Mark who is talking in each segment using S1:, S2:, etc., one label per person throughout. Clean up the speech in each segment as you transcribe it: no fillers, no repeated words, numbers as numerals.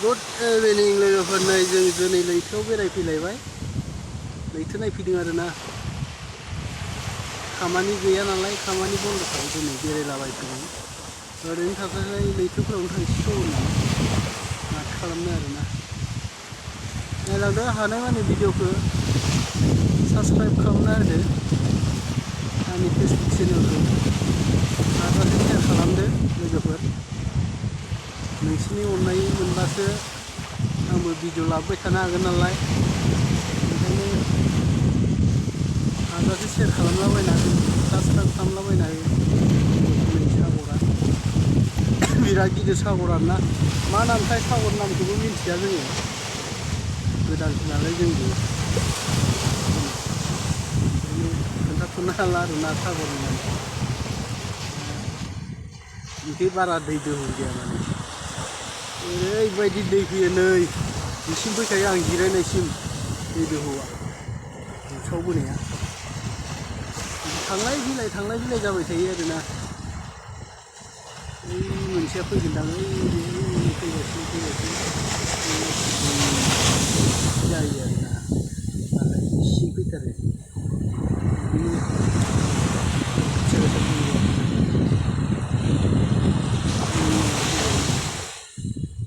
S1: Good इभिनिं लोगोफोर नै जों दिनै लैथोआव बेरायफैलायबाय लैथो नायफैदों आरोना खामानि गैया नालाय खामानि बन्द'खाय दिनै बेरायलाबायफैदों ओरैनो थास्लायस्लाय लैथोफोरावनो थांसिगौ होननानै माथो खालामनो आरोना नायलांदो हानायमानि भिडिअखौ साबस्क्राइब खालामना होदो आंनि फेसबुक चेनेलखौ हाजासे शेयार खालामदो लोगोफोर नोंसिनि अननाय मोनबासो आंबो भिडिअ लाबोबाय थानो हागोन नालाय ओंखायनो हाजासे शेयार खालामलाबायना हो साबस्क्राइब खालामलाबायना हो नै सागरा बिराद गिदिर सागर आरोना मा नामथाय सागर नामखौबो मिन्थिया जोङो गोदानसो नालाय जोंबो ओंखायनो खोन्थाथ'नो हाला आरोना सागरनि नामखौ बिखै बारा दै दोहौ गैया माने ओरैबायदि दै फैयो नै बिसिम फैखायो आं जिरायनायसिम दै दोहौआ लोमसाव बोनाया थांलाय फैलाय जाबाय थायो आरोना ओइ मोनसेया फैगोनदां ओइ फैगासिनो जायो आरोना नाथाय इसिम फैथारो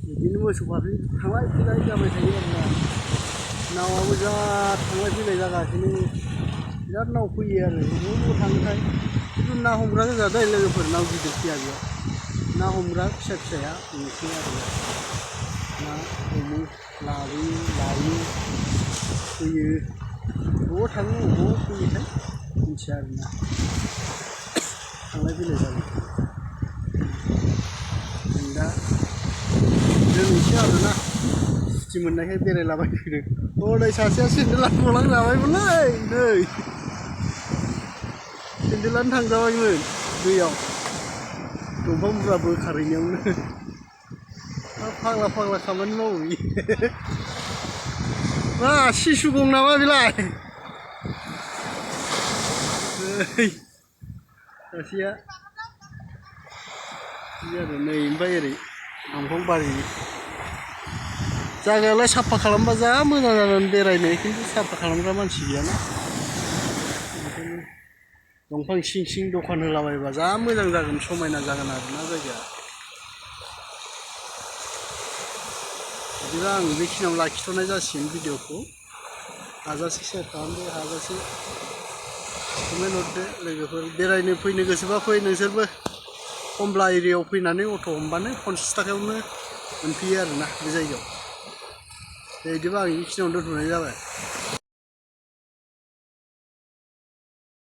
S1: बिदिनो मोसौ फाफ्लि थांलाय फैलाय जाबाय थायो आरोना नावाबो जा थांलाय फैलाय जागासिनो बिराद नाव फैयो आरो बबाव थाङोथाय खिन्थु ना हमग्रा गोजा दै लोगोफोर नाव गिदिर फैया बेयाव ना हमग्रा फिसा फिसाया बेनोसै आरोना ना हमो लाबोयो लायो फैयो बबाव थाङो बबाव फैयोथाय मिथिया आरोना थांलाय फैलाय जाबाय जों दा जोंनिसो आरोना सुथि मोननायखाय बेरायलाबायफैदों हनै सासेया सेन्देलानो गलांजाबायमोनलै नै सेन्देलानो थांजाबायमोन दैयाव दंफां बुरजा बोखारहैनायावनो फाग्ला खामानि मावो बियो मा सिसु गं नामा बेलाय नै सासेया बिदि आरो नै ओमफ्राय ओरै दंफां बारि जायगायालाय साफा खालामबा जा मोजां जागोन बेरायनो खिन्थु साफा खालामग्रा मानसि गैयाना ओंखायनो दंफां सिं दखान होलाबायबा जा मोजां जागोन समायना जागोन आरोना जायगाया बिदिबा आं बेखिनियाव लाखिथ'नाय जासिगोन भिडिअखौ हाजासे शेयार खालामदो हाजासे कमेन्ट हरदो लोगोफोर बेरायनो फैनो गोसोबा फै नोंसोरबो कमला एरियायाव फैनानै अट' हमबानो 50 थाखायावनो मोनफैयो आरोना बे जायगायाव दे बिदिबा आं बेखिनियावनो दोनथ'नाय जाबाय।